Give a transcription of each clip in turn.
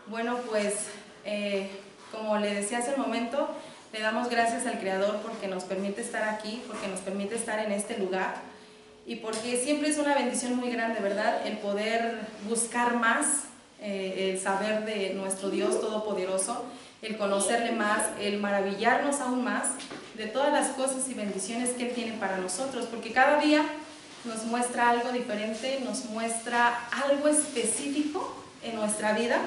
Bueno, pues como le decía hace un momento, le damos gracias al Creador porque nos permite estar aquí, porque nos permite estar en este lugar y porque siempre es una bendición muy grande, ¿verdad? El poder buscar más, el saber de nuestro Dios Todopoderoso, el conocerle más, el maravillarnos aún más de todas las cosas y bendiciones que Él tiene para nosotros, porque cada día nos muestra algo diferente, nos muestra algo específico en nuestra vida.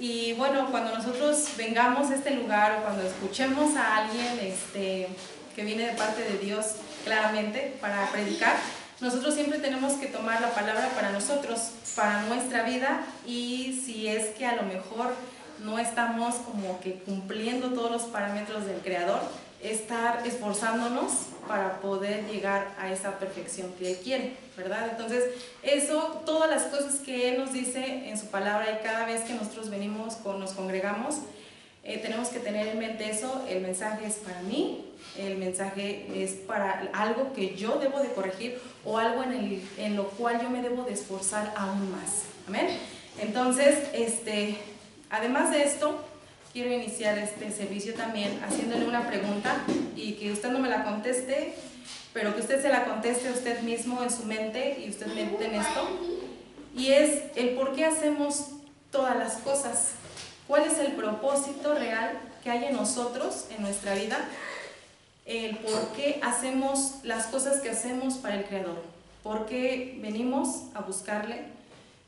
Y bueno, cuando nosotros vengamos a este lugar o cuando escuchemos a alguien que viene de parte de Dios claramente para predicar, nosotros siempre tenemos que tomar la palabra para nosotros, para nuestra vida, y si es que a lo mejor no estamos como que cumpliendo todos los parámetros del Creador, estar esforzándonos para poder llegar a esa perfección que Él quiere, ¿verdad? Entonces, eso, todas las cosas que Él nos dice en su palabra, y cada vez que nosotros venimos, nos congregamos, tenemos que tener en mente eso. El mensaje es para mí, el mensaje es para algo que yo debo de corregir o algo en lo cual yo me debo de esforzar aún más. ¿Amén? Entonces, además de esto, quiero iniciar este servicio también haciéndole una pregunta y que usted no me la conteste, pero que usted se la conteste a usted mismo en su mente y usted medite en esto. Y es el por qué hacemos todas las cosas. ¿Cuál es el propósito real que hay en nosotros, en nuestra vida? El por qué hacemos las cosas que hacemos para el Creador. ¿Por qué venimos a buscarle?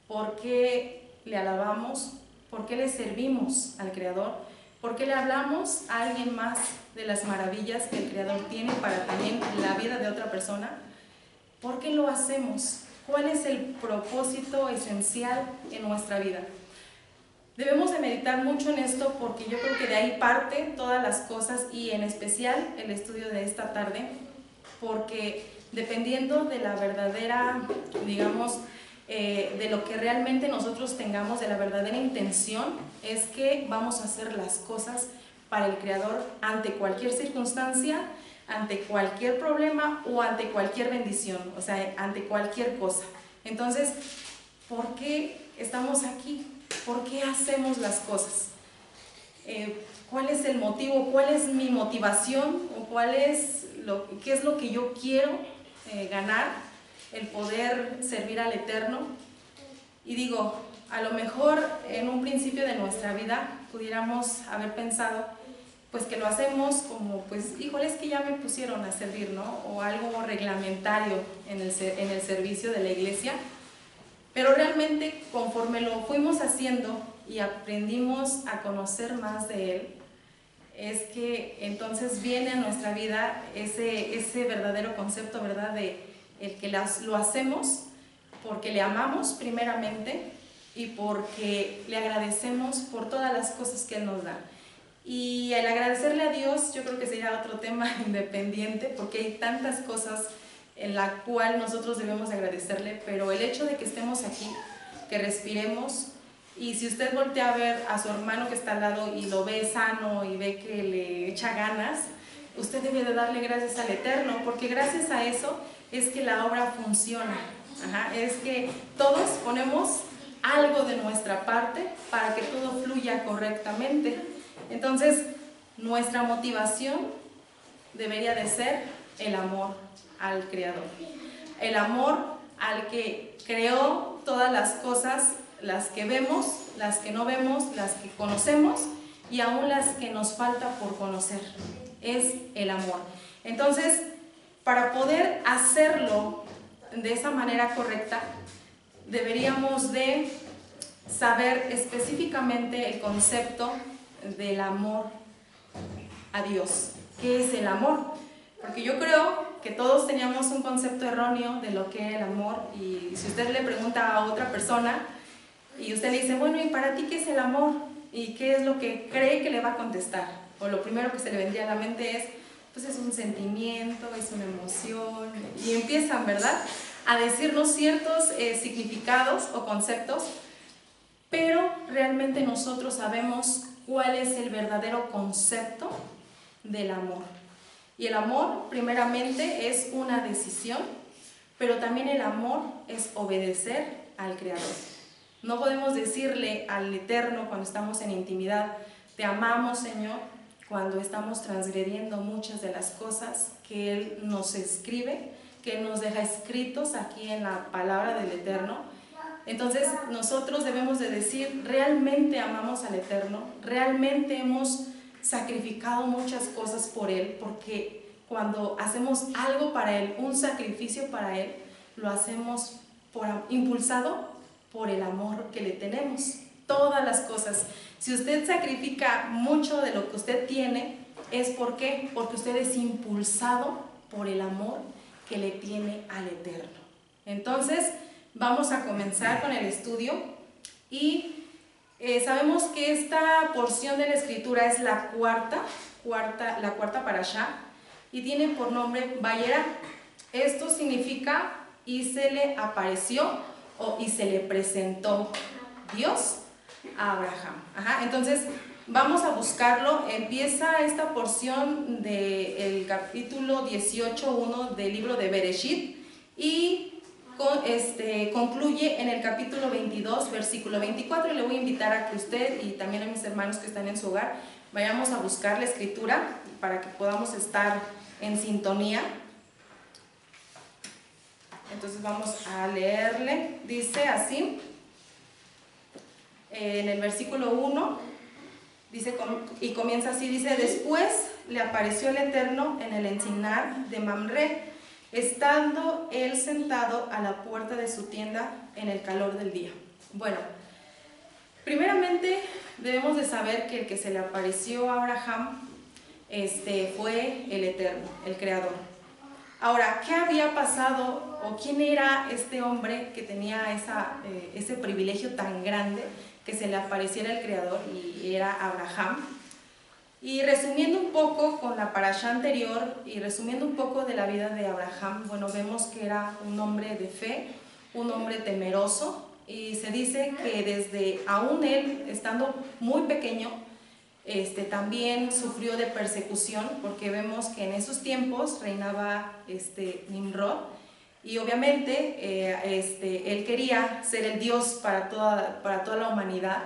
¿Por qué le alabamos? ¿Por qué le servimos al Creador? ¿Por qué le hablamos a alguien más de las maravillas que el Creador tiene para también la vida de otra persona? ¿Por qué lo hacemos? ¿Cuál es el propósito esencial en nuestra vida? Debemos de meditar mucho en esto porque yo creo que de ahí parte todas las cosas, y en especial el estudio de esta tarde, porque dependiendo de la verdadera, digamos, de lo que realmente nosotros tengamos, de la verdadera intención, es que vamos a hacer las cosas para el Creador ante cualquier circunstancia, ante cualquier problema o ante cualquier bendición, o sea, ante cualquier cosa. Entonces, ¿por qué estamos aquí? ¿Por qué hacemos las cosas? ¿Cuál es el motivo? ¿Cuál es mi motivación? ¿O qué es lo que yo quiero ganar? El poder servir al Eterno. Y digo, a lo mejor en un principio de nuestra vida pudiéramos haber pensado pues que lo hacemos como, pues, híjole, es que ya me pusieron a servir, ¿no? O algo reglamentario en el servicio de la iglesia. Pero realmente, conforme lo fuimos haciendo y aprendimos a conocer más de Él, es que entonces viene a nuestra vida ese verdadero concepto, ¿verdad? De el que lo hacemos porque le amamos primeramente y porque le agradecemos por todas las cosas que Él nos da. Y al agradecerle a Dios, yo creo que sería otro tema independiente, porque hay tantas cosas en la cual nosotros debemos agradecerle, pero el hecho de que estemos aquí, que respiremos, y si usted voltea a ver a su hermano que está al lado y lo ve sano y ve que le echa ganas, usted debe de darle gracias al Eterno, porque gracias a eso es que la obra funciona. Es que todos ponemos algo de nuestra parte para que todo fluya correctamente. Entonces, nuestra motivación debería de ser el amor al Creador, el amor al que creó todas las cosas, las que vemos, las que no vemos, las que conocemos y aún las que nos falta por conocer. Es el amor. Entonces, para poder hacerlo de esa manera correcta, deberíamos de saber específicamente el concepto del amor a Dios. ¿Qué es el amor? Porque yo creo que todos teníamos un concepto erróneo de lo que es el amor, y si usted le pregunta a otra persona y usted le dice, bueno, ¿y para ti qué es el amor? ¿Y qué es lo que cree que le va a contestar? O lo primero que se le vendría a la mente es, pues es un sentimiento, es una emoción, y empiezan, ¿verdad?, a decirnos ciertos significados o conceptos, pero realmente nosotros sabemos cuál es el verdadero concepto del amor. Y el amor, primeramente, es una decisión, pero también el amor es obedecer al Creador. No podemos decirle al Eterno cuando estamos en intimidad, te amamos, Señor, cuando estamos transgrediendo muchas de las cosas que Él nos escribe, que Él nos deja escritos aquí en la palabra del Eterno. Entonces nosotros debemos de decir, realmente amamos al Eterno, realmente hemos sacrificado muchas cosas por Él, porque cuando hacemos algo para Él, un sacrificio para Él, lo hacemos impulsado por el amor que le tenemos. Todas las cosas. Si usted sacrifica mucho de lo que usted tiene, ¿es por qué? Porque usted es impulsado por el amor que le tiene al Eterno. Entonces, vamos a comenzar con el estudio y sabemos que esta porción de la escritura es la cuarta parashá y tiene por nombre Vayera. Esto significa y se le apareció o y se le presentó Dios a Abraham. Entonces vamos a buscarlo. Empieza esta porción del capítulo 18:1 del libro de Bereshit y concluye en el capítulo 22, versículo 24. Le voy a invitar a que usted y también a mis hermanos que están en su hogar vayamos a buscar la escritura para que podamos estar en sintonía. Entonces vamos a leerle. Dice así, en el versículo 1, dice, y comienza así, dice, después le apareció el Eterno en el encinar de Mamre, estando él sentado a la puerta de su tienda en el calor del día. Bueno, primeramente debemos de saber que el que se le apareció a Abraham fue el Eterno, el Creador. Ahora, ¿qué había pasado o quién era este hombre que tenía ese privilegio tan grande que se le apareciera el Creador y era Abraham? Y resumiendo un poco con la parashá anterior y resumiendo un poco de la vida de Abraham, bueno, vemos que era un hombre de fe, un hombre temeroso, y se dice que desde aún él, estando muy pequeño, también sufrió de persecución, porque vemos que en esos tiempos reinaba Nimrod, y obviamente él quería ser el Dios para toda la humanidad.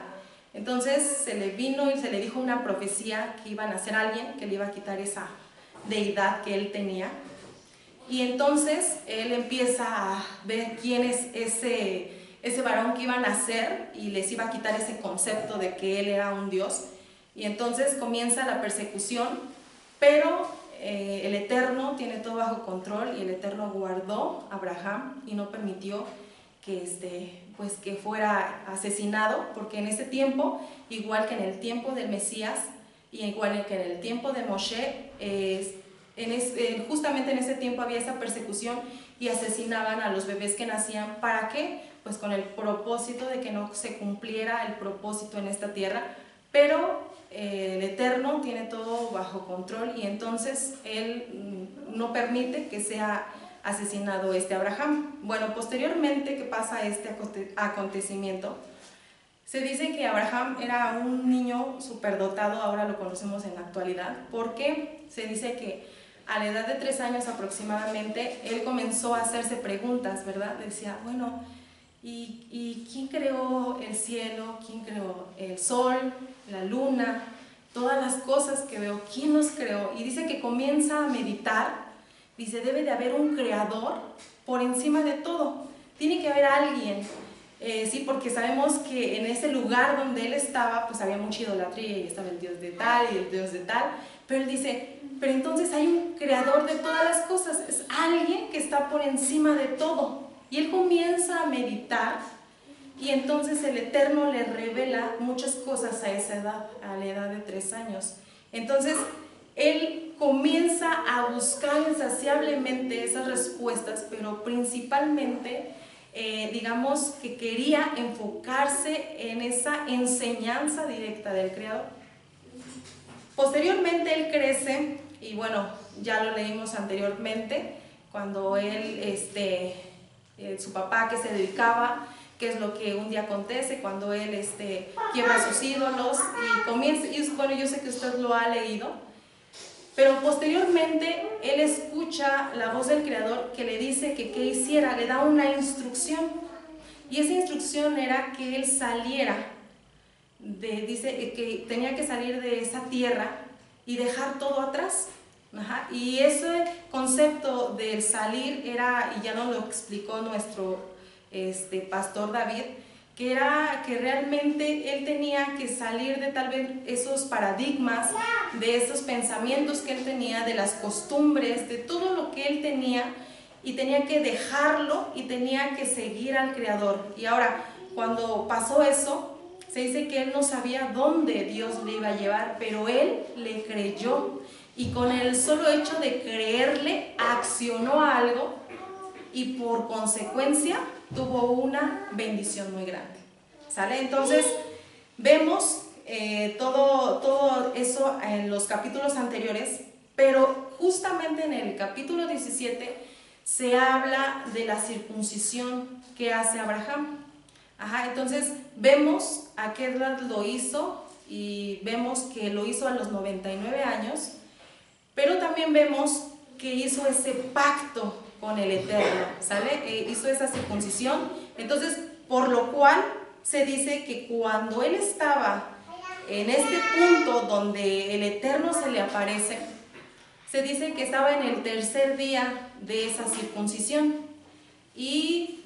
Entonces se le vino y se le dijo una profecía que iba a nacer alguien que le iba a quitar esa deidad que él tenía. Y entonces él empieza a ver quién es ese varón que iba a nacer y les iba a quitar ese concepto de que él era un Dios. Y entonces comienza la persecución, pero el Eterno tiene todo bajo control y el Eterno guardó a Abraham y no permitió que fuera asesinado, porque en ese tiempo, igual que en el tiempo del Mesías y igual que en el tiempo de Moshe, justamente en ese tiempo había esa persecución y asesinaban a los bebés que nacían. ¿Para qué? Pues con el propósito de que no se cumpliera el propósito en esta tierra, pero el Eterno tiene todo bajo control y entonces Él no permite que sea asesinado Abraham. Bueno, posteriormente que pasa este acontecimiento, se dice que Abraham era un niño superdotado, ahora lo conocemos en la actualidad, porque se dice que a la edad de 3 años aproximadamente, él comenzó a hacerse preguntas, ¿verdad? Decía, bueno, ¿y quién creó el cielo? ¿Quién creó el sol, la luna? Todas las cosas que veo, ¿quién los creó? Y dice que comienza a meditar. Dice, debe de haber un creador por encima de todo. Tiene que haber alguien. Sí, porque sabemos que en ese lugar donde él estaba, pues había mucha idolatría y estaba el dios de tal y el dios de tal. Pero él dice, pero entonces hay un creador de todas las cosas. Es alguien que está por encima de todo. Y él comienza a meditar y entonces el Eterno le revela muchas cosas a esa edad, a la edad de 3 años. Entonces, él comienza a buscar insaciablemente esas respuestas, pero principalmente, digamos que quería enfocarse en esa enseñanza directa del Creador. Posteriormente él crece, y bueno, ya lo leímos anteriormente, cuando él, su papá que se dedicaba, qué es lo que un día acontece cuando él quiebra sus ídolos y comienza, y bueno, yo sé que usted lo ha leído. Pero posteriormente él escucha la voz del Creador que le dice que qué hiciera, le da una instrucción. Y esa instrucción era que él saliera, dice que tenía que salir de esa tierra y dejar todo atrás. Ajá. Y ese concepto del salir era, y ya nos lo explicó nuestro pastor David, que era que realmente él tenía que salir de tal vez esos paradigmas, de esos pensamientos que él tenía, de las costumbres, de todo lo que él tenía, y tenía que dejarlo y tenía que seguir al Creador. Y ahora, cuando pasó eso, se dice que él no sabía dónde Dios le iba a llevar, pero él le creyó, y con el solo hecho de creerle, accionó algo, y por consecuencia tuvo una bendición muy grande. ¿Sale? Entonces, vemos todo eso en los capítulos anteriores, pero justamente en el capítulo 17 se habla de la circuncisión que hace Abraham. Ajá, entonces vemos a qué edad lo hizo, y vemos que lo hizo a los 99 años, pero también vemos que hizo ese pacto con el Eterno, ¿sale? Hizo esa circuncisión. Entonces, por lo cual se dice que cuando él estaba en este punto donde el Eterno se le aparece, se dice que estaba en el tercer día de esa circuncisión, y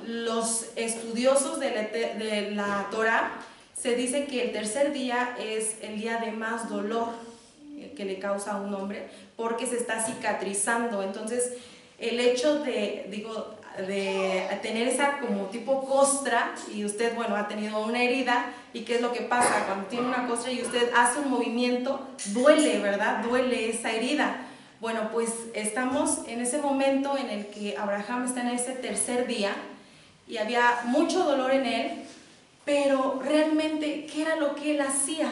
los estudiosos de la Torah se dice que el tercer día es el día de más dolor que le causa a un hombre, porque se está cicatrizando. Entonces, el hecho de tener esa como tipo costra, y usted, bueno, ha tenido una herida, y qué es lo que pasa cuando tiene una costra y usted hace un movimiento, duele, ¿verdad? Duele esa herida. Bueno, pues estamos en ese momento en el que Abraham está en ese tercer día, y había mucho dolor en él, pero realmente, ¿qué era lo que él hacía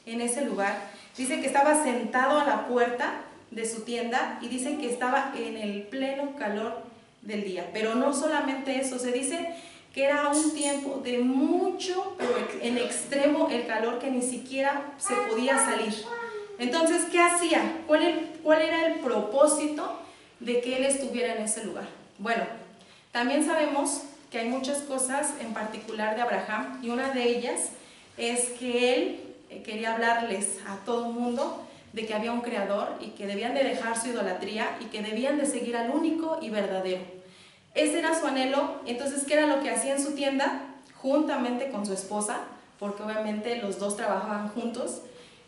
en ese lugar? Dice que estaba sentado a la puerta de su tienda, y dice que estaba en el pleno calor del día. Pero no solamente eso, se dice que era un tiempo de mucho, pero en extremo el calor, que ni siquiera se podía salir. Entonces, ¿qué hacía? ¿Cuál era el propósito de que él estuviera en ese lugar? Bueno, también sabemos que hay muchas cosas en particular de Abraham, y una de ellas es que él quería hablarles a todo el mundo de que había un creador, y que debían de dejar su idolatría, y que debían de seguir al único y verdadero. Ese era su anhelo. Entonces, ¿qué era lo que hacía en su tienda? Juntamente con su esposa, porque obviamente los dos trabajaban juntos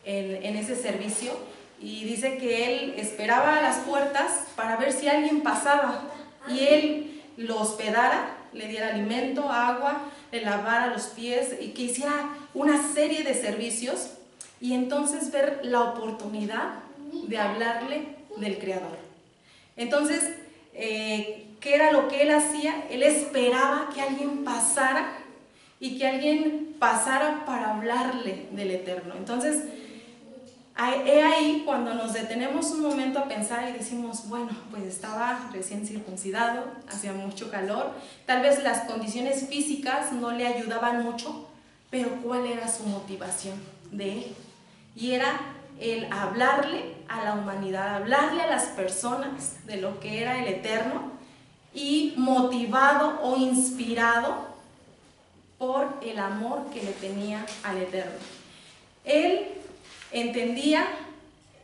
en ese servicio, y dice que él esperaba a las puertas para ver si alguien pasaba, y él lo hospedara, le diera alimento, agua, le lavara los pies, y que hiciera una serie de servicios, y entonces ver la oportunidad de hablarle del Creador. Entonces, ¿qué era lo que él hacía? Él esperaba que alguien pasara, y que alguien pasara para hablarle del Eterno. Entonces, he ahí cuando nos detenemos un momento a pensar y decimos, bueno, pues estaba recién circuncidado, hacía mucho calor, tal vez las condiciones físicas no le ayudaban mucho, pero ¿cuál era su motivación de él? Y era el hablarle a la humanidad, hablarle a las personas de lo que era el Eterno, y motivado o inspirado por el amor que le tenía al Eterno. Él entendía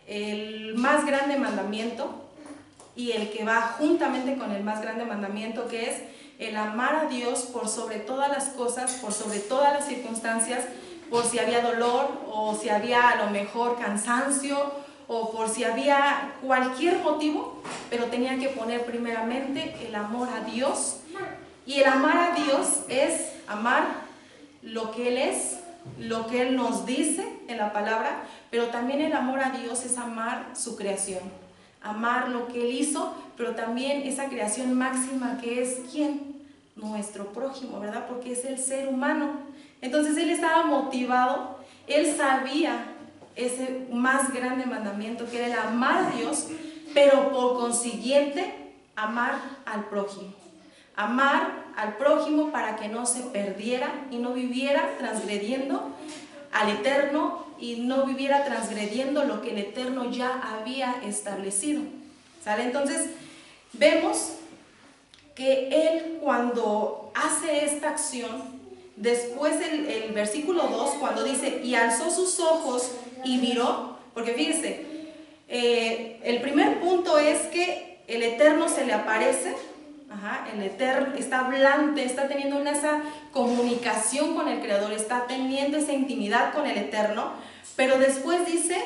el más grande mandamiento, y el que va juntamente con el más grande mandamiento, que es el amar a Dios por sobre todas las cosas, por sobre todas las circunstancias, por si había dolor, o si había a lo mejor cansancio, o por si había cualquier motivo, pero tenía que poner primeramente el amor a Dios. Y el amar a Dios es amar lo que Él es, lo que Él nos dice en la palabra, pero también el amor a Dios es amar su creación, amar lo que Él hizo, pero también esa creación máxima que es ¿quién? Nuestro prójimo, ¿verdad? Porque es el ser humano. Entonces él estaba motivado, él sabía ese más grande mandamiento, que era el amar a Dios, pero por consiguiente amar al prójimo. Amar al prójimo para que no se perdiera y no viviera transgrediendo al Eterno, y no viviera transgrediendo lo que el Eterno ya había establecido. ¿Sale? Entonces vemos que Él cuando hace esta acción, después el versículo 2, cuando dice, y alzó sus ojos y miró, porque fíjese, el primer punto es que el Eterno se le aparece, el Eterno está hablando, está teniendo esa comunicación con el Creador, está teniendo esa intimidad con el Eterno, pero después dice,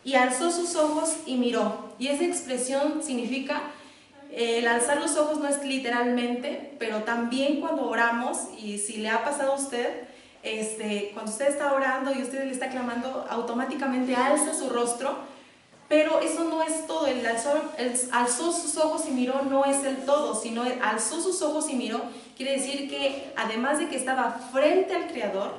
y alzó sus ojos y miró, y esa expresión significa, el alzar los ojos no es literalmente, pero también cuando oramos, y si le ha pasado a usted, cuando usted está orando y usted le está clamando, automáticamente alza su rostro, pero eso no es todo. El alzó sus ojos y miró no es el todo, sino el alzó sus ojos y miró quiere decir que además de que estaba frente al Creador,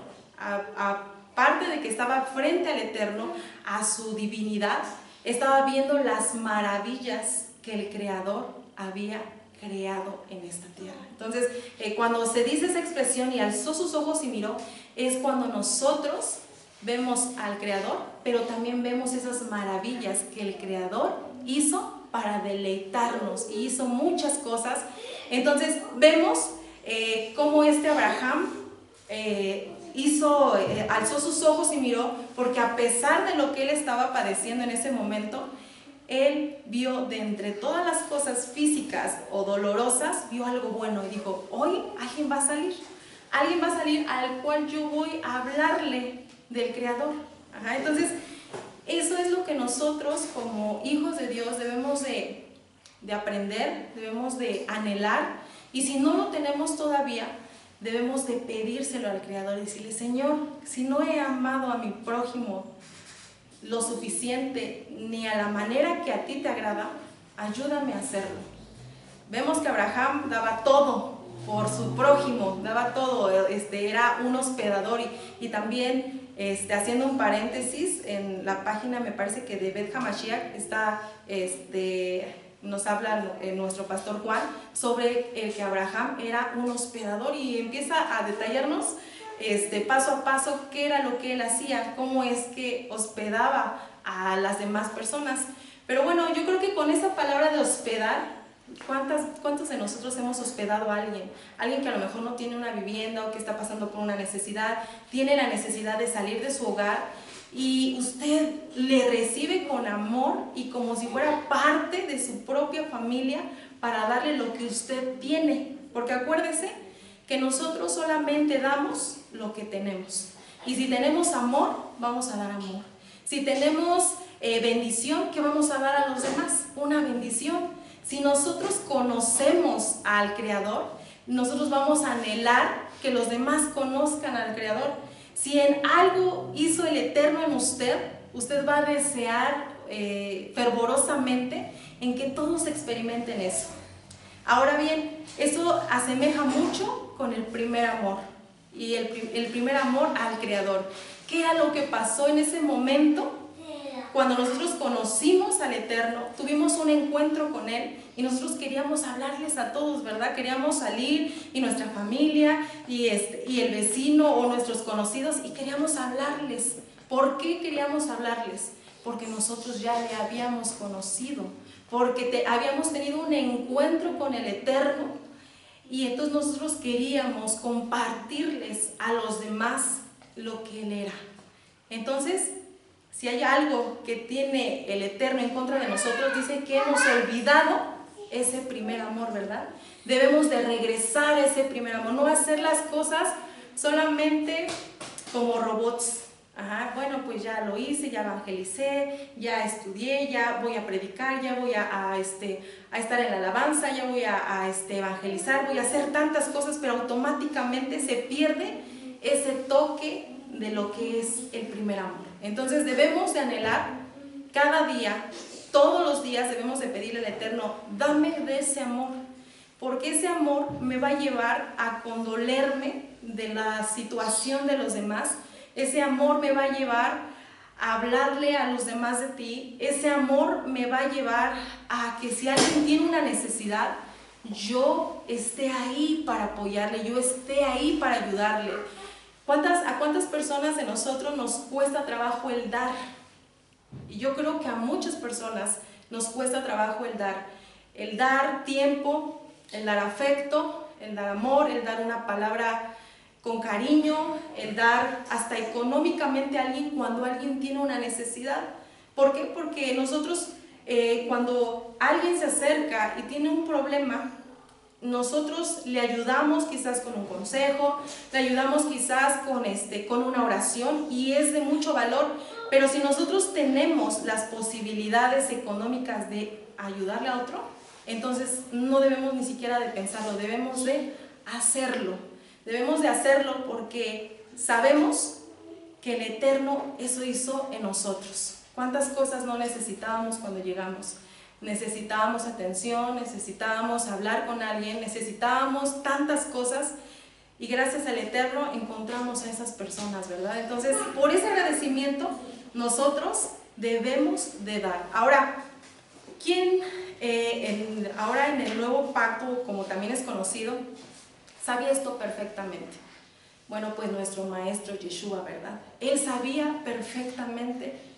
aparte de que estaba frente al Eterno, a su divinidad, estaba viendo las maravillas que el Creador había creado en esta tierra. Entonces, cuando se dice esa expresión y alzó sus ojos y miró, es cuando nosotros vemos al Creador, pero también vemos esas maravillas que el Creador hizo para deleitarnos, y hizo muchas cosas. Entonces vemos cómo Abraham alzó sus ojos y miró, porque a pesar de lo que él estaba padeciendo en ese momento, él vio de entre todas las cosas físicas o dolorosas, vio algo bueno y dijo, hoy alguien va a salir al cual yo voy a hablarle del Creador. Entonces, eso es lo que nosotros como hijos de Dios debemos de aprender, debemos de anhelar, y si no lo tenemos todavía, debemos de pedírselo al Creador y decirle, Señor, si no he amado a mi prójimo lo suficiente, ni a la manera que a ti te agrada, ayúdame a hacerlo. Vemos que Abraham daba todo por su prójimo, daba todo, era un hospedador, y también haciendo un paréntesis, en la página me parece que de Bet Hamashiach está, nos habla nuestro pastor Juan sobre el que Abraham era un hospedador, y empieza a detallarnos paso a paso qué era lo que él hacía, cómo es que hospedaba a las demás personas. Pero bueno, yo creo que con esa palabra de hospedar, ¿cuántos de nosotros hemos hospedado a alguien? Alguien que a lo mejor no tiene una vivienda o que está pasando por una necesidad, tiene la necesidad de salir de su hogar, y usted le recibe con amor y como si fuera parte de su propia familia para darle lo que usted tiene. Porque acuérdese que nosotros solamente damos lo que tenemos. Y si tenemos amor, vamos a dar amor. Si tenemos bendición, ¿qué vamos a dar a los demás? Una bendición. Si nosotros conocemos al Creador, nosotros vamos a anhelar que los demás conozcan al Creador. Si en algo hizo el Eterno en usted, usted va a desear fervorosamente en que todos experimenten eso. Ahora bien, eso asemeja mucho con el primer amor, y el primer amor al Creador. ¿Qué era lo que pasó en ese momento? Cuando nosotros conocimos al Eterno, tuvimos un encuentro con Él, y nosotros queríamos hablarles a todos, ¿verdad? Queríamos salir, y nuestra familia, y el vecino o nuestros conocidos, y queríamos hablarles. ¿Por qué queríamos hablarles? Porque nosotros ya le habíamos conocido, porque habíamos tenido un encuentro con el Eterno, y entonces nosotros queríamos compartirles a los demás lo que Él era. Entonces, si hay algo que tiene el Eterno en contra de nosotros, dice que hemos olvidado ese primer amor, ¿verdad? Debemos de regresar a ese primer amor, no hacer las cosas solamente como robots. Bueno, pues ya lo hice, ya evangelicé, ya estudié, ya voy a predicar, ya voy a estar en la alabanza, ya voy a evangelizar, voy a hacer tantas cosas, pero automáticamente se pierde ese toque de lo que es el primer amor. Entonces debemos de anhelar cada día, todos los días debemos de pedirle al Eterno, dame de ese amor, porque ese amor me va a llevar a condolerme de la situación de los demás. Ese amor me va a llevar a hablarle a los demás de ti. Ese amor me va a llevar a que si alguien tiene una necesidad, yo esté ahí para apoyarle, yo esté ahí para ayudarle. ¿A cuántas personas de nosotros nos cuesta trabajo el dar? Y yo creo que a muchas personas nos cuesta trabajo el dar tiempo, el dar afecto, el dar amor, el dar una palabra con cariño, el dar hasta económicamente a alguien cuando alguien tiene una necesidad. ¿Por qué? Porque nosotros cuando alguien se acerca y tiene un problema, nosotros le ayudamos quizás con un consejo, le ayudamos quizás con una oración, y es de mucho valor, pero si nosotros tenemos las posibilidades económicas de ayudarle a otro, entonces no debemos ni siquiera de pensarlo, debemos de hacerlo. Debemos de hacerlo porque sabemos que el Eterno eso hizo en nosotros. ¿Cuántas cosas no necesitábamos cuando llegamos? Necesitábamos atención, necesitábamos hablar con alguien, necesitábamos tantas cosas, y gracias al Eterno encontramos a esas personas, ¿verdad? Entonces, por ese agradecimiento nosotros debemos de dar. Ahora, ¿quién ahora en el nuevo pacto, como también es conocido, sabía esto perfectamente? Bueno, pues nuestro maestro Yeshua, ¿verdad? Él sabía perfectamente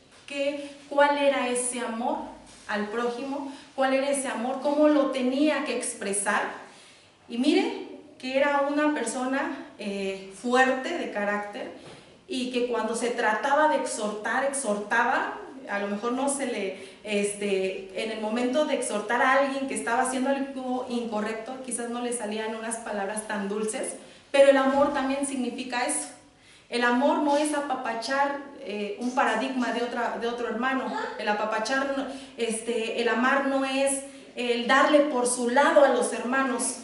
cuál era ese amor al prójimo, cuál era ese amor, cómo lo tenía que expresar. Y mire que era una persona fuerte de carácter, y que cuando se trataba de exhortar, exhortaba. A lo mejor no se le, en el momento de exhortar a alguien que estaba haciendo algo incorrecto, quizás no le salían unas palabras tan dulces, pero el amor también significa eso. El amor no es apapachar un paradigma de otro hermano. El apapachar, el amar no es el darle por su lado a los hermanos.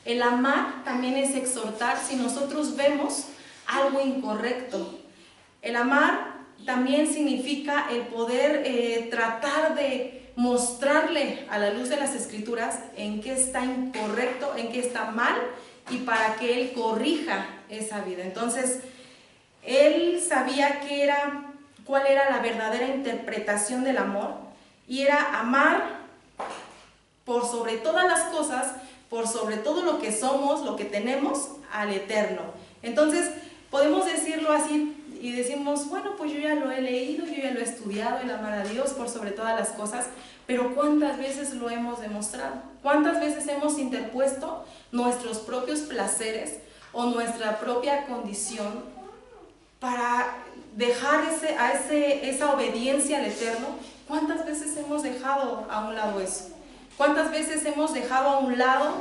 El amar también es exhortar si nosotros vemos algo incorrecto. El amar también significa el poder tratar de mostrarle a la luz de las Escrituras en qué está incorrecto, en qué está mal, y para que él corrija esa vida. Entonces, él sabía cuál era la verdadera interpretación del amor, y era amar por sobre todas las cosas, por sobre todo lo que somos, lo que tenemos, al Eterno. Entonces, podemos decirlo así y decimos, bueno, pues yo ya lo he leído, yo ya lo he estudiado, el amar a Dios por sobre todas las cosas, pero ¿cuántas veces lo hemos demostrado? ¿Cuántas veces hemos interpuesto nuestros propios placeres o nuestra propia condición para dejar esa obediencia al Eterno? ¿Cuántas veces hemos dejado a un lado eso? ¿Cuántas veces hemos dejado a un lado,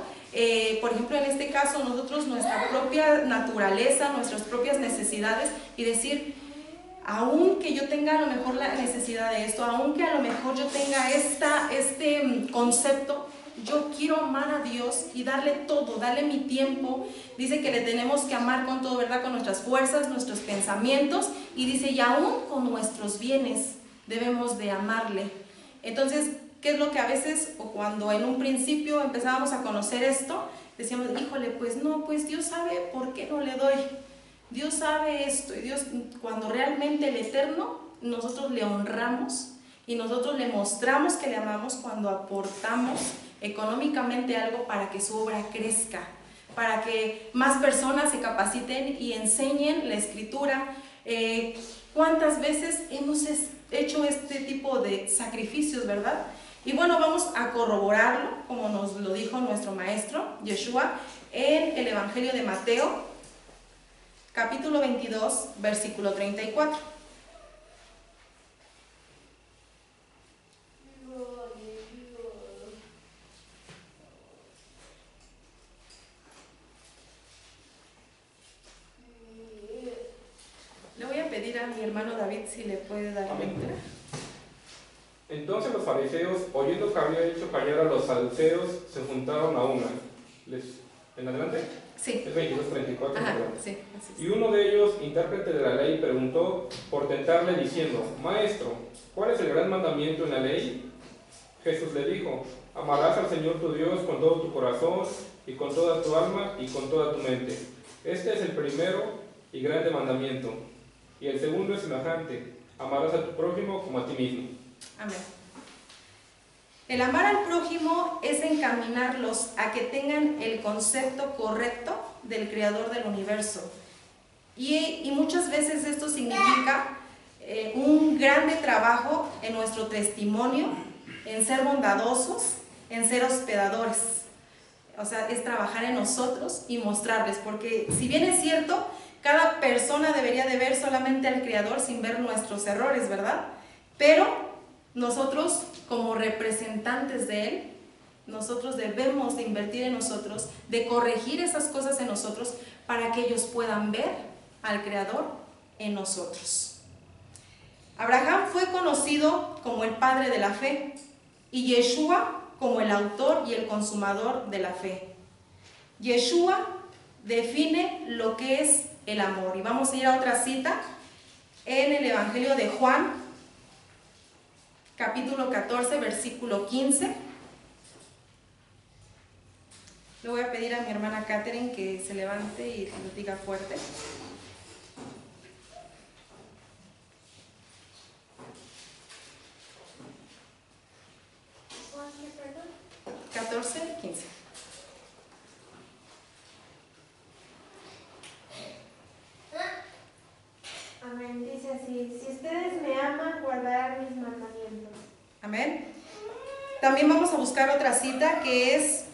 por ejemplo, en este caso, nosotros, nuestra propia naturaleza, nuestras propias necesidades, y decir, aunque yo tenga a lo mejor la necesidad de esto, aunque a lo mejor yo tenga este concepto, yo quiero amar a Dios y darle todo, darle mi tiempo? Dice que le tenemos que amar con todo, ¿verdad? Con nuestras fuerzas, nuestros pensamientos, y dice, y aún con nuestros bienes debemos de amarle. Entonces, ¿qué es lo que a veces, o cuando en un principio empezábamos a conocer esto, decíamos, híjole, pues no, pues Dios sabe por qué no le doy, Dios sabe esto, y Dios, cuando realmente el Eterno, nosotros le honramos y nosotros le mostramos que le amamos cuando aportamos económicamente algo para que su obra crezca, para que más personas se capaciten y enseñen la Escritura. ¿Cuántas veces hemos hecho este tipo de sacrificios, verdad? Y bueno, vamos a corroborarlo, como nos lo dijo nuestro maestro, Yeshua, en el Evangelio de Mateo, capítulo 22, versículo 34. Le voy a pedir a mi hermano David si le puede dar lectura. Entonces los fariseos, oyendo que había hecho callar a los saduceos, se juntaron a una. ¿En adelante? Sí. Es 22:34. Ajá, sí, así es. Y uno de ellos, intérprete de la ley, preguntó por tentarle diciendo, Maestro, ¿cuál es el gran mandamiento en la ley? Jesús le dijo, amarás al Señor tu Dios con todo tu corazón y con toda tu alma y con toda tu mente. Este es el primero y grande mandamiento. Y el segundo es semejante, amarás a tu prójimo como a ti mismo. Amén. El amar al prójimo es encaminarlos a que tengan el concepto correcto del Creador del universo. Y muchas veces esto significa un grande trabajo en nuestro testimonio, en ser bondadosos, en ser hospedadores. o sea, es trabajar en nosotros y mostrarles, porque si bien es cierto, cada persona debería de ver solamente al Creador sin ver nuestros errores, ¿verdad? Pero nosotros, como representantes de Él, nosotros debemos de invertir en nosotros, de corregir esas cosas en nosotros, para que ellos puedan ver al Creador en nosotros. Abraham fue conocido como el padre de la fe, y Yeshua como el autor y el consumador de la fe. Yeshua define lo que es el amor. Y vamos a ir a otra cita en el Evangelio de Juan, capítulo 14, versículo 15. Le voy a pedir a mi hermana Catherine que se levante y lo diga fuerte. Juan, perdón. 14, 15. Amén. Dice así: si ustedes me aman, guardarán mis mandamientos. Amén. También vamos a buscar otra cita que es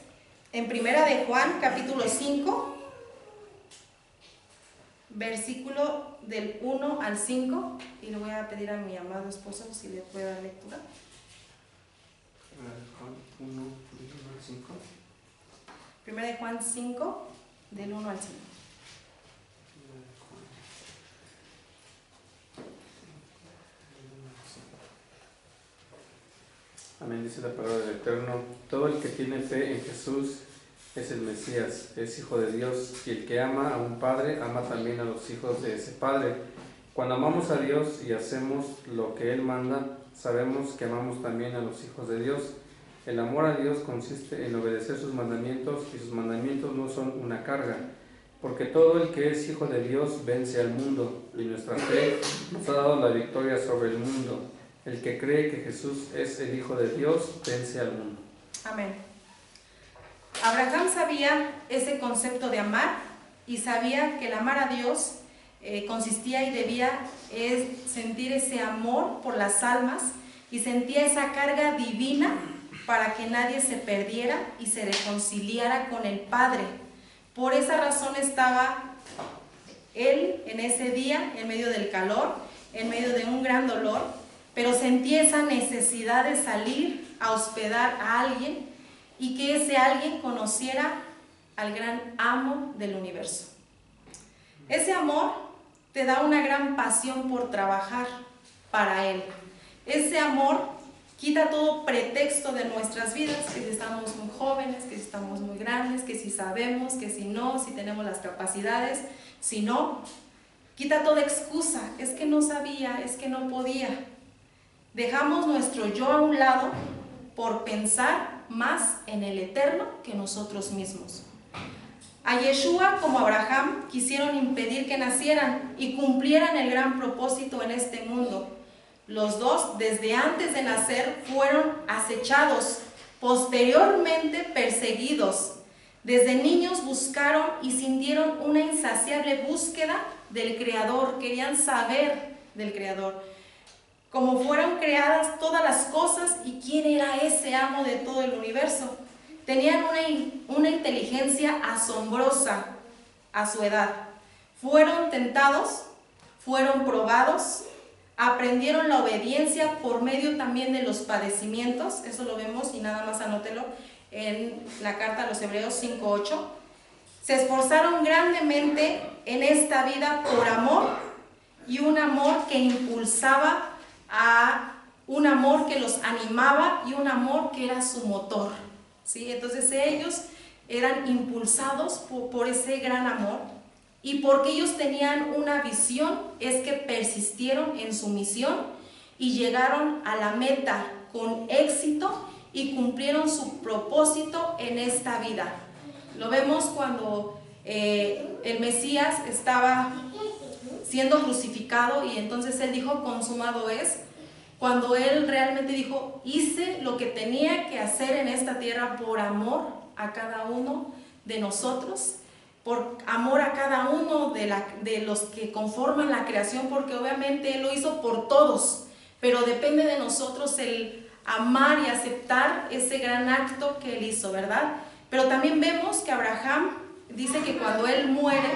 en Primera de Juan, capítulo 5, versículo del 1 al 5. Y le voy a pedir a mi amado esposo si le puede dar lectura. Juan 1, del 1 al 5. Primera de Juan 5, del 1 al 5. Amén, dice la palabra del Eterno. Todo el que tiene fe en Jesús es el Mesías, es hijo de Dios, y el que ama a un padre, ama también a los hijos de ese padre. Cuando amamos a Dios y hacemos lo que Él manda, sabemos que amamos también a los hijos de Dios. El amor a Dios consiste en obedecer sus mandamientos, y sus mandamientos no son una carga, porque todo el que es hijo de Dios vence al mundo, y nuestra fe nos ha dado la victoria sobre el mundo. El que cree que Jesús es el Hijo de Dios, vence al mundo. Amén. Abraham sabía ese concepto de amar, y sabía que el amar a Dios consistía y debía sentir ese amor por las almas, y sentía esa carga divina para que nadie se perdiera y se reconciliara con el Padre. Por esa razón estaba él en ese día, en medio del calor, en medio de un gran dolor, pero sentía esa necesidad de salir a hospedar a alguien, y que ese alguien conociera al gran amo del universo. Ese amor te da una gran pasión por trabajar para Él. Ese amor quita todo pretexto de nuestras vidas, que si estamos muy jóvenes, que si estamos muy grandes, que si sabemos, que si no, si tenemos las capacidades, si no. Quita toda excusa: es que no sabía, es que no podía. Dejamos nuestro yo a un lado por pensar más en el eterno que nosotros mismos. A Yeshua, como Abraham, quisieron impedir que nacieran y cumplieran el gran propósito en este mundo. Los dos, desde antes de nacer, fueron acechados, posteriormente perseguidos. Desde niños buscaron y sintieron una insaciable búsqueda del Creador, querían saber del Creador. Como fueron creadas todas las cosas y quién era ese amo de todo el universo. Tenían una inteligencia asombrosa a su edad. Fueron tentados, fueron probados, aprendieron la obediencia por medio también de los padecimientos. Eso lo vemos, y nada más anótelo, en la carta a los Hebreos 5:8. Se esforzaron grandemente en esta vida por amor, y un amor que impulsaba a un amor que los animaba, y un amor que era su motor, ¿sí? Entonces ellos eran impulsados por ese gran amor, y porque ellos tenían una visión es que persistieron en su misión y llegaron a la meta con éxito y cumplieron su propósito en esta vida. Lo vemos cuando el Mesías estaba siendo crucificado, y entonces él dijo: consumado es. Cuando él realmente dijo: hice lo que tenía que hacer en esta tierra por amor a cada uno de nosotros, por amor a cada uno de los que conforman la creación, porque obviamente él lo hizo por todos, pero depende de nosotros el amar y aceptar ese gran acto que él hizo, ¿verdad? Pero también vemos que Abraham dice que cuando él muere,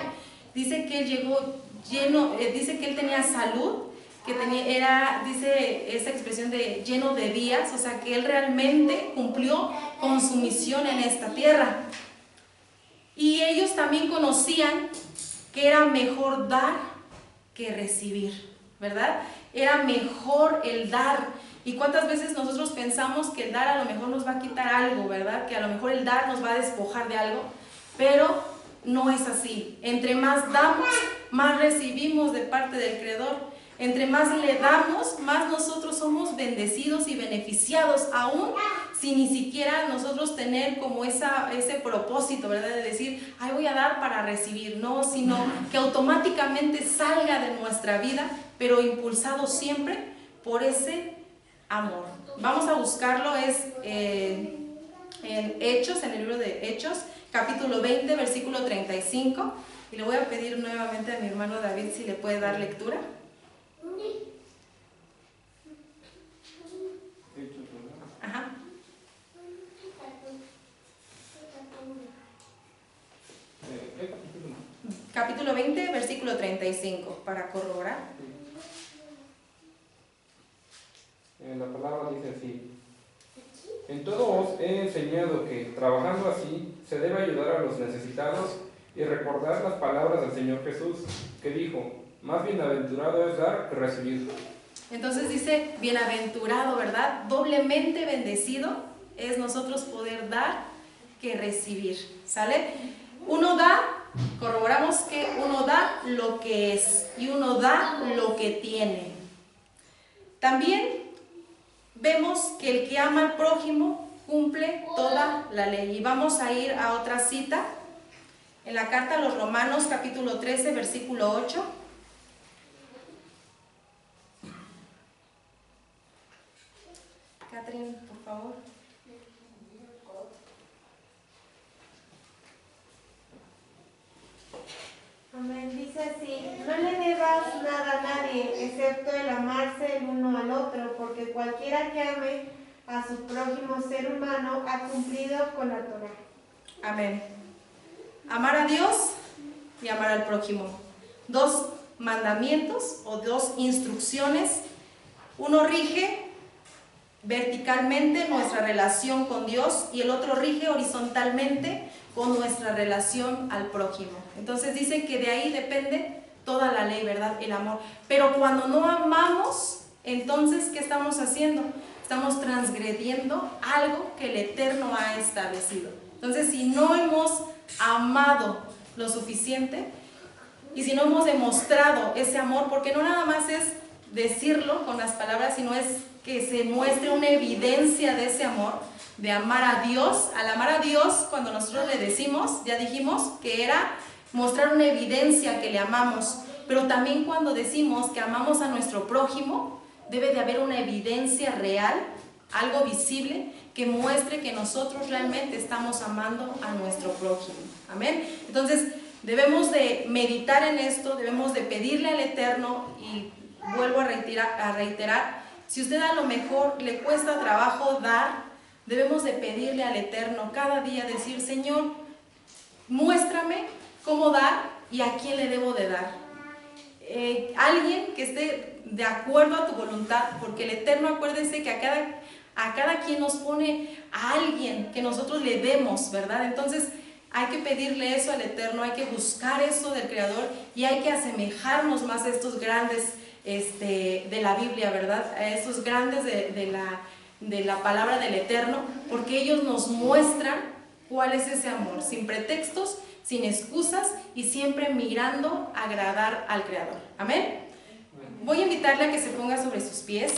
dice que él llegó lleno, dice que él tenía salud, que dice esa expresión de lleno de días, o sea que él realmente cumplió con su misión en esta tierra. Y ellos también conocían que era mejor dar que recibir, ¿verdad? Era mejor el dar. ¿Y cuántas veces nosotros pensamos que el dar a lo mejor nos va a quitar algo, ¿verdad? Que a lo mejor el dar nos va a despojar de algo, pero no es así. Entre más damos, más recibimos de parte del Creador. Entre más le damos, más nosotros somos bendecidos y beneficiados, aún sin ni siquiera nosotros tener como ese propósito, ¿verdad? De decir, ay, voy a dar para recibir, no, sino que automáticamente salga de nuestra vida, pero impulsado siempre por ese amor. Vamos a buscarlo, es en Hechos, en el libro de Hechos, capítulo 20, versículo 35, y le voy a pedir nuevamente a mi hermano David si le puede dar lectura. Ajá. Capítulo 20, versículo 35, para corroborar. La palabra dice así: en todo os he enseñado que, trabajando así, se debe ayudar a los necesitados y recordar las palabras del Señor Jesús, que dijo, más bienaventurado es dar que recibir. Entonces dice, bienaventurado, ¿verdad? Doblemente bendecido es nosotros poder dar que recibir, ¿sale? Uno da, corroboramos que uno da lo que es y uno da lo que tiene. También vemos que el que ama al prójimo cumple toda la ley. Y vamos a ir a otra cita, en la carta a los Romanos, capítulo 13, versículo 8. Catherine, por favor. Amén. Dice así: no le debas nada a nadie, excepto el amarse el uno al otro, porque cualquiera que ame a su prójimo ser humano ha cumplido con la Torá. Amén. Amar a Dios y amar al prójimo. Dos mandamientos o dos instrucciones. Uno rige verticalmente nuestra relación con Dios y el otro rige horizontalmente con nuestra relación al prójimo. Entonces dice que de ahí depende toda la ley, ¿verdad? El amor. Pero cuando no amamos, entonces, ¿qué estamos haciendo? Estamos transgrediendo algo que el Eterno ha establecido. Entonces, si no hemos amado lo suficiente y si no hemos demostrado ese amor, porque no nada más es decirlo con las palabras, sino es que se muestre una evidencia de ese amor, de amar a Dios. Al amar a Dios, cuando nosotros le decimos, ya dijimos que era mostrar una evidencia que le amamos, pero también cuando decimos que amamos a nuestro prójimo, debe de haber una evidencia real, algo visible, que muestre que nosotros realmente estamos amando a nuestro prójimo. Amén. Entonces, debemos de meditar en esto, debemos de pedirle al Eterno, y vuelvo a reiterar, si usted a lo mejor le cuesta trabajo dar, debemos de pedirle al Eterno cada día, decir, Señor, muéstrame cómo dar y a quién le debo de dar. Alguien que esté de acuerdo a tu voluntad, porque el Eterno, acuérdese que a cada quien nos pone a alguien que nosotros le demos, ¿verdad? Entonces hay que pedirle eso al Eterno, hay que buscar eso del Creador y hay que asemejarnos más a estos grandes de la Biblia, ¿verdad? A estos grandes de la palabra del Eterno, porque ellos nos muestran cuál es ese amor, sin pretextos, sin excusas y siempre mirando agradar al Creador. Amén. Voy a invitarle a que se ponga sobre sus pies.